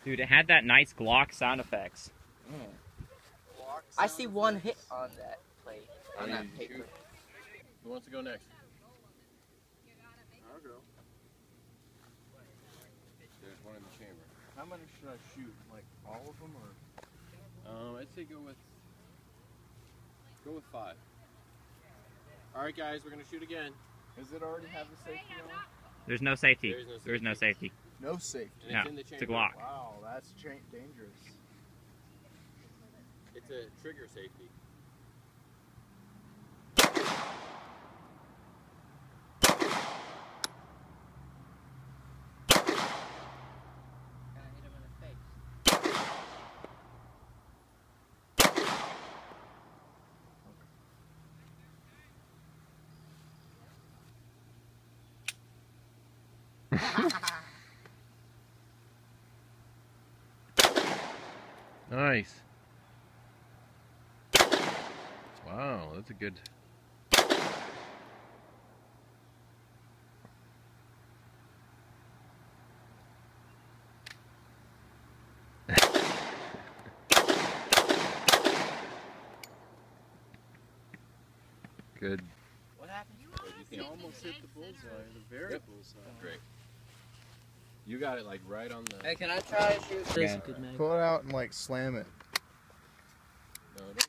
Dude, it had that nice Glock sound effects. I see one hit on that plate, on that paper. Who wants to go next? I'll go. There's one in the chamber. How many should I shoot? Like all of them, or? I'd say go with 5. All right, guys, we're gonna shoot again. Does it already have the safety on? There's no safety. There's no safety. No safety. And No, it's in the it's a chamber. Glock. Wow, that's dangerous. It's a trigger safety. Hit him in the face. Nice. Wow, that's a good. Good. What happened? You almost hit the bullseye, the very bullseye. Great. You got it like right on the. Hey, can I try to shoot this? Yeah. Good man. Pull it out and like slam it. No, don't.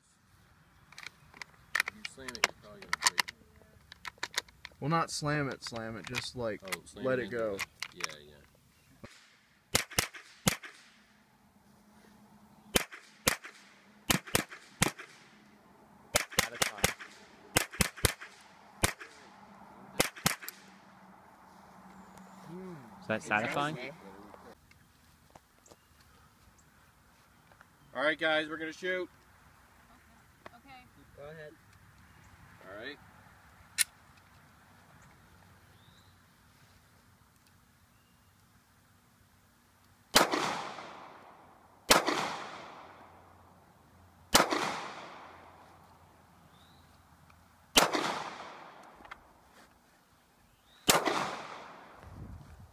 You slam it, you're probably gonna break it. Well, not slam it, just like Slam let it into go. Yeah, yeah. Is that satisfying? All right, guys, we're gonna shoot. Okay. Go ahead. All right.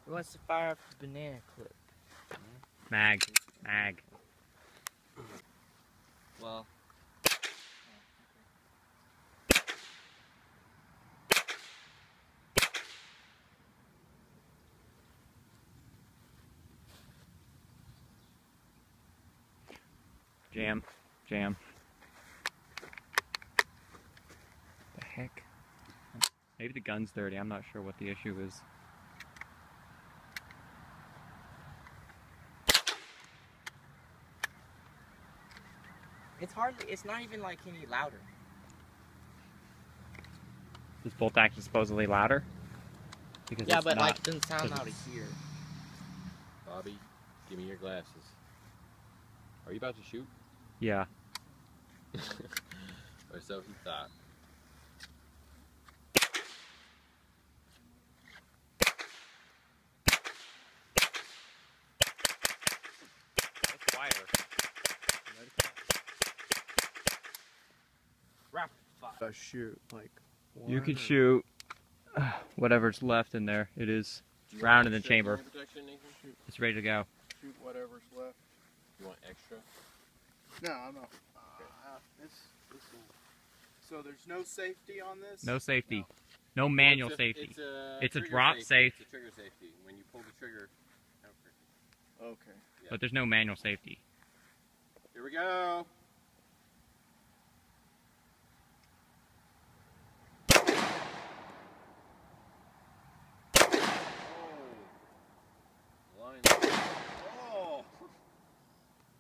Who wants to fire up the banana clip? Mag. Well. Jam. The heck? Maybe the gun's dirty. I'm not sure what the issue is. It's not even like any louder. This bolt action is supposedly louder? Because Yeah, it's but not. like it doesn't sound out of here. Bobby, give me your glasses. Are you about to shoot? Yeah. Or so he thought. It's quieter. Rapid fire. Shoot like. You could shoot whatever's left in there. It is round in the Extra chamber. flame protection, Nathan? It's ready to go. Shoot whatever's left. You want extra? No, I'm not. So there's no safety on this? No safety. No manual Well, safety. It's a trigger drop safety. safe. It's a trigger safety. When you pull the trigger. Okay. But there's no manual safety. Here we go. Oh,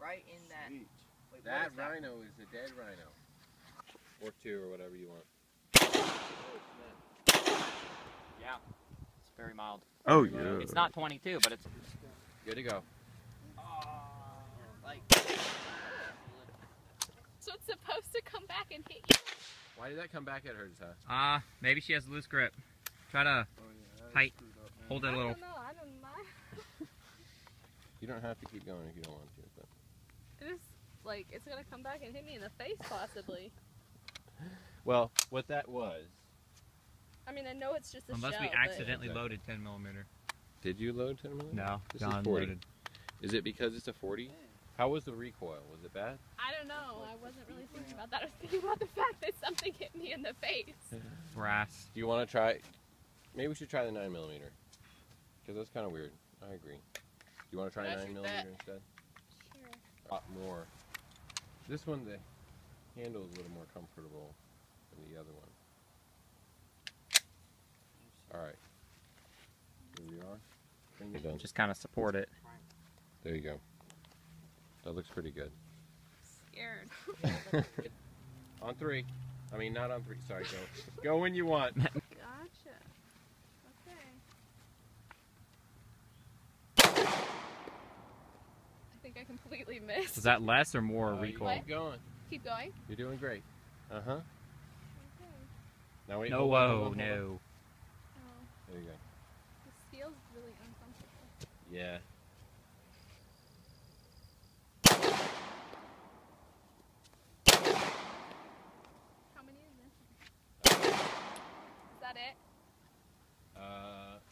Right in that. Sweet. Wait, that what is that? rhino is a dead rhino. Or 2 or whatever you want. Yeah. It's very mild. Oh yeah. It's not 22, but it's Good to go. Like. So it's supposed to come back and hit you? Why did that come back at her, Tess? maybe she has a loose grip. Try to tight, hold it a little. I don't know. I don't know. You don't have to keep going if you don't want to. But. It is like it's gonna come back and hit me in the face, possibly. Well, what that was. I mean, I know it's just a Unless shell, we but- accidentally loaded 10mm. Did you load 10mm? No, This John is 40. loaded. Is it because it's a 40? How was the recoil? Was it bad? I don't know. I wasn't really thinking about that. I was thinking about the fact that something hit me in the face. Brass. Do you want to try? Maybe we should try the 9mm. Because that's kind of weird. I agree. Do you want to try 9mm instead? Sure. A lot more. This one, the handle is a little more comfortable than the other one. Alright. Here we are. Bring it down. Just kind of support it. There you go. That looks pretty good. Scared. On 3. I mean, not on 3. Sorry, go. Go when you want. Gotcha. Okay. I think I completely missed. Is that less or more recoil? Keep going. Keep going. You're doing great. Uh-huh. Okay. Now wait. No, hold on, whoa, hold on, hold on. Oh, no. There you go. this feels really uncomfortable. Yeah. How many is this? Is that it?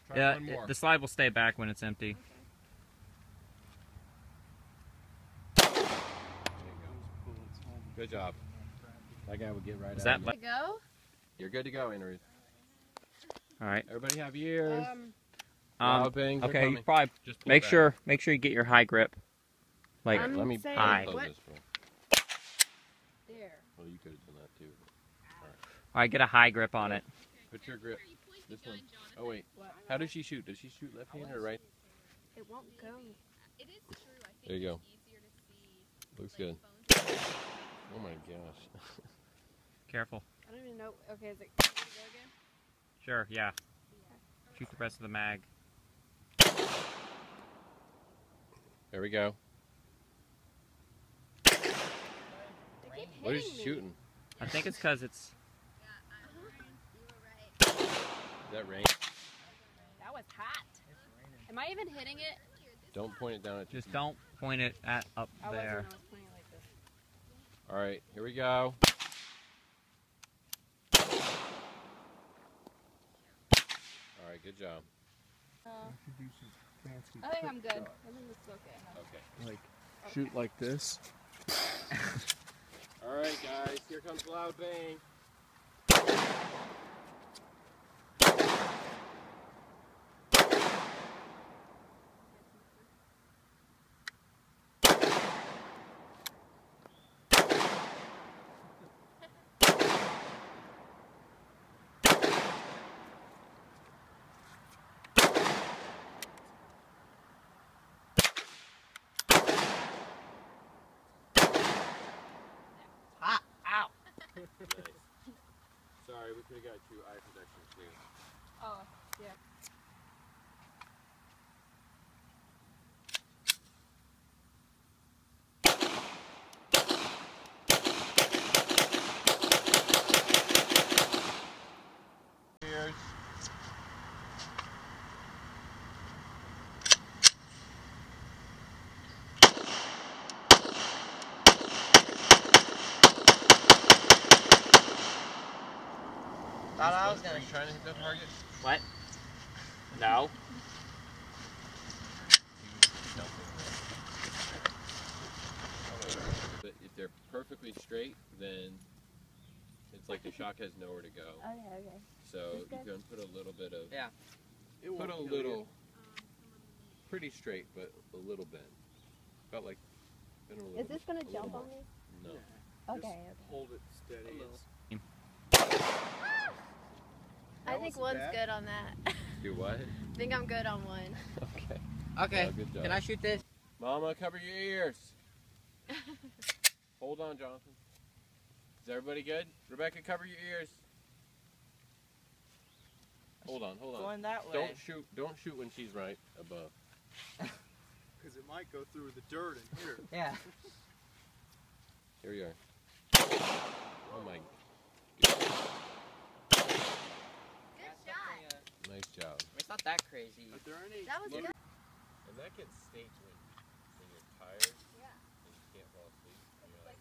Try Yeah, one more. the slide will stay back when it's empty. Okay. There you go. Good job. That guy would get right Is out. that To go? You're good to go, Ruth. All right. Everybody have ears. Loud bangs are Okay, you coming. probably Just pull make back. sure you get your high grip. Like, I'm Let me saying, high. close what? this for you. There. Well, you could have done that too. all right, get a high grip on it. Put your grip. This one. Oh wait. How does she shoot? Does she shoot left-handed or right? It won't go. It is true. I think There you go. it's easier to see. Looks good. Oh my gosh. Careful. I don't even know. Okay, is it can we go again? Sure, yeah. Shoot the rest of the mag. There we go. They keep What is hitting she me. shooting? I think it's because it's. Is that rain? That was hot. Am I even hitting it? Don't point it down at your Just feet. don't point it at up I there. wasn't. I was playing like this. All right, here we go. All right, good job. I think I'm good. I think it's okay. Okay. Like, shoot like this. All right, guys, here comes loud bang. Ah, ow. Nice. Sorry, we could have got you eye protection too. Oh, yeah. Cheers. Thought I was Are gonna. you trying to hit that target? What? No. But if they're perfectly straight, then it's like the shock has nowhere to go. Okay, okay. So you can put a little bit of. Yeah. Put a little. Pretty straight, but a little bent. Felt like. been a little, Is this gonna a little jump more. on me? No. Okay, okay. Hold it steady. I think one's good on that. Do what? I think I'm good on one. Okay. Okay. Yeah, good job. Can I shoot this? Mama, cover your ears. Hold on, Jonathan. Is everybody good? Rebecca, cover your ears. Hold on, hold on. Going that way. Don't shoot when she's right above. Because it might go through the dirt and hit her. Yeah. Here we are. Oh my. Nice job. It's not that crazy. Are there any? That was good. And that gets staked when you're tired. Yeah. And you can't fall asleep. And you're like,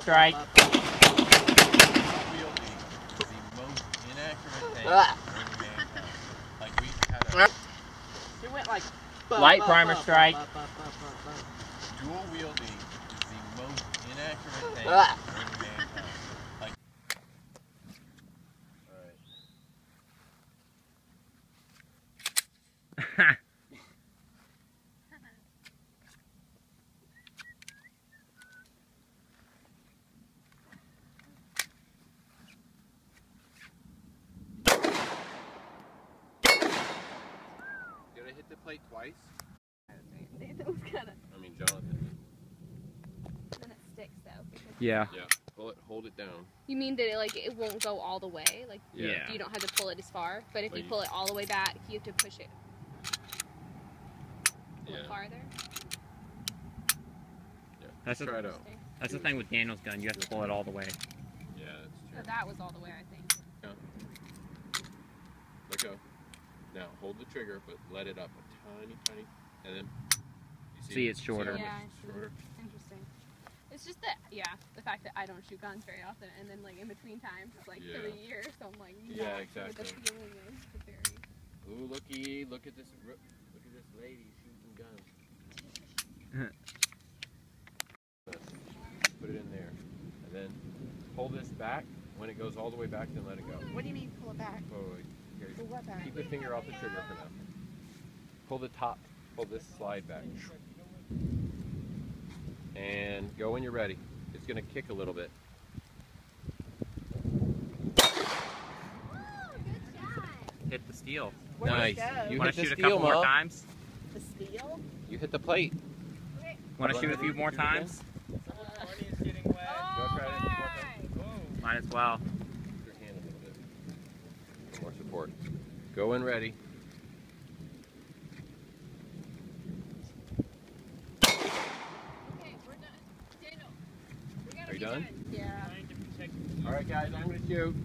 Strike. It went like light primer strike. Dual wielding is the most inaccurate thing. Like, Ha! did I hit the plate twice? It was kind of. I mean, Jonathan. Then it sticks though. Because Yeah. Yeah. Hold it down. you mean that it won't go all the way? Like Yeah. you don't have to pull it as far, but if Like you pull it all the way back, you have to push it a little Yeah. farther. Yeah. That's Try it out. Interesting. That's the thing with Daniel's gun. You have to pull it all the way. Yeah, that's So true. that was all the way, I think. Let go. Now hold the trigger, but let it up a tiny, and then you See, it's shorter. how Yeah, much I it's see. shorter. Interesting. It's just that, the fact that I don't shoot guns very often, and then like in between times, it's like Yeah. 3 years, so I'm like, Yeah, not exactly. What the feeling is to vary. Ooh, looky! Look at this! Look at this lady shooting guns. Put it in there, and then pull this back. When it goes all the way back, then let it go. What do you mean pull it back? Wait. Here, Pull what back? keep the finger off the trigger for now. Pull the top. Pull this slide back. And go when you're ready. It's gonna kick a little bit. Hit the steel. Where'd Nice. it go? You Want hit to the shoot a steel, couple more Mo. times? The steel? You hit the plate. Want to shoot a few more times? Go try it a few more times. Might as well. Put your hand a little bit. More support. Go when ready. Okay, we're done. Daniel, we gotta Are you be done? Yeah. All right, guys, I'm gonna shoot.